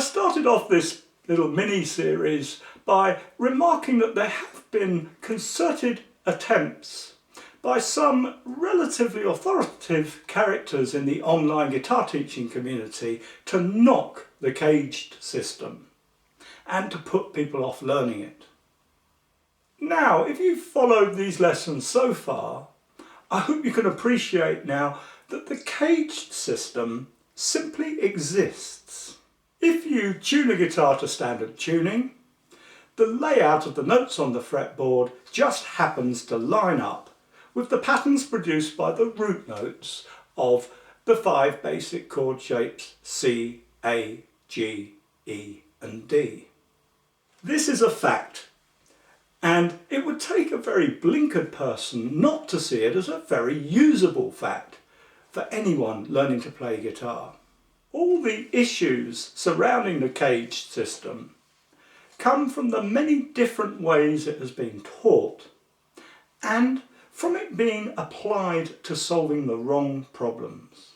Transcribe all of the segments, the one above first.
started off this little mini-series by remarking that there have been concerted attempts by some relatively authoritative characters in the online guitar teaching community to knock the CAGED system and to put people off learning it. Now, if you've followed these lessons so far, I hope you can appreciate now that the CAGED system simply exists. If you tune a guitar to standard tuning, the layout of the notes on the fretboard just happens to line up with the patterns produced by the root notes of the 5 basic chord shapes C, A, G, E and D. This is a fact, and it would take a very blinkered person not to see it as a very usable fact for anyone learning to play guitar. All the issues surrounding the CAGED system come from the many different ways it has been taught and from it being applied to solving the wrong problems.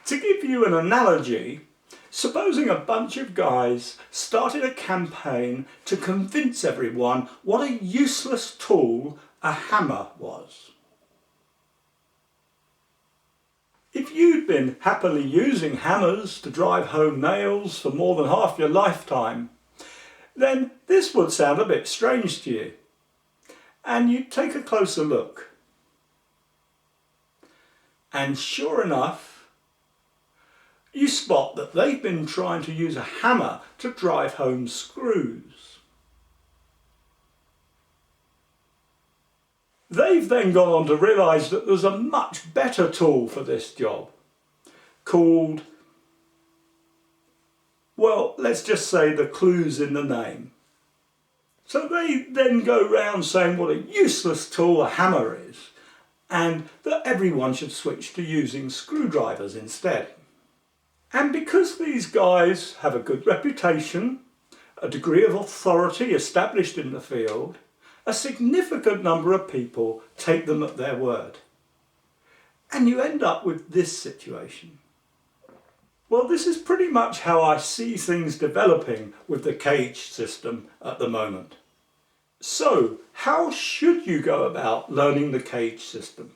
To give you an analogy, supposing a bunch of guys started a campaign to convince everyone what a useless tool a hammer was. If you'd been happily using hammers to drive home nails for more than half your lifetime, then this would sound a bit strange to you. And you'd take a closer look. And sure enough, you spot that they've been trying to use a hammer to drive home screws. They've then gone on to realise that there's a much better tool for this job, called, well, let's just say the clue's in the name. So they then go round saying what a useless tool a hammer is, and that everyone should switch to using screwdrivers instead. And because these guys have a good reputation, a degree of authority established in the field, a significant number of people take them at their word. And you end up with this situation. Well, this is pretty much how I see things developing with the CAGED system at the moment. So, how should you go about learning the CAGED system?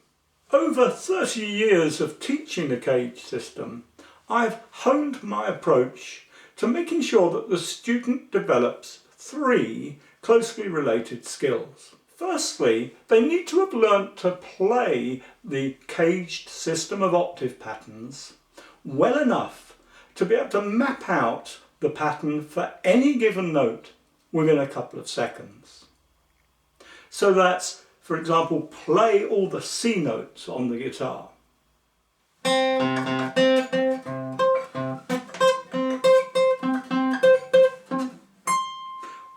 Over 30 years of teaching the CAGED system, I've honed my approach to making sure that the student develops 3 closely related skills. Firstly, they need to have learnt to play the CAGED system of octave patterns well enough to be able to map out the pattern for any given note within a couple of seconds. So that's, for example, play all the C notes on the guitar.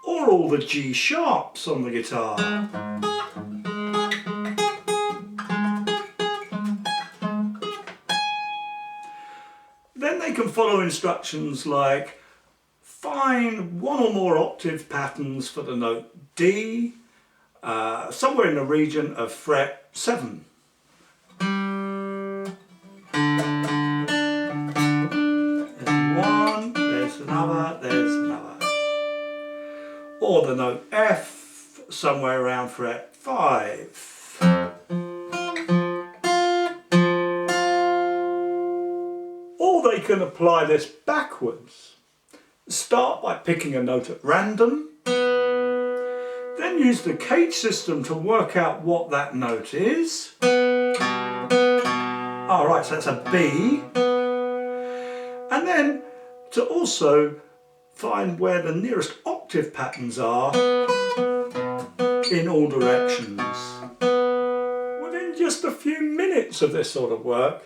Or all the G sharps on the guitar. Then they can follow instructions like find 1 or more octave patterns for the note D, somewhere in the region of fret 7. There's one, there's another, there's another. Or the note F, somewhere around fret 5. Or they can apply this backwards. Start by picking a note at random, then use the CAGED system to work out what that note is. Alright, so that's a B. And then to also find where the nearest octave patterns are in all directions. Within just a few minutes of this sort of work,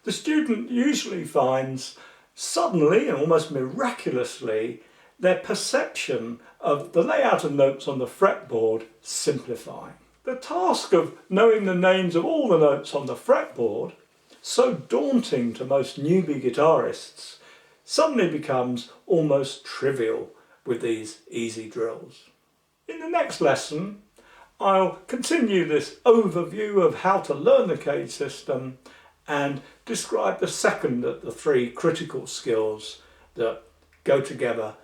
the student usually finds suddenly and almost miraculously their perception of the layout of notes on the fretboard simplifying. The task of knowing the names of all the notes on the fretboard, so daunting to most newbie guitarists, suddenly becomes almost trivial with these easy drills. In the next lesson, I'll continue this overview of how to learn the CAGED system and describe the second of the 3 critical skills that go together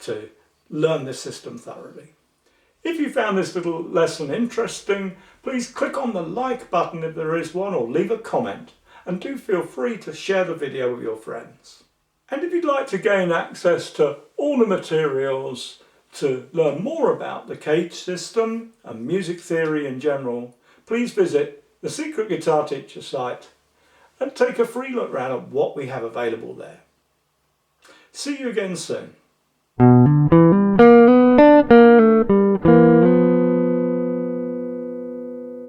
to learn this system thoroughly. If you found this little lesson interesting, please click on the like button if there is one, or leave a comment, and do feel free to share the video with your friends. And if you'd like to gain access to all the materials to learn more about the CAGED system and music theory in general, please visit the Secret Guitar Teacher site and take a free look round at what we have available there. See you again soon.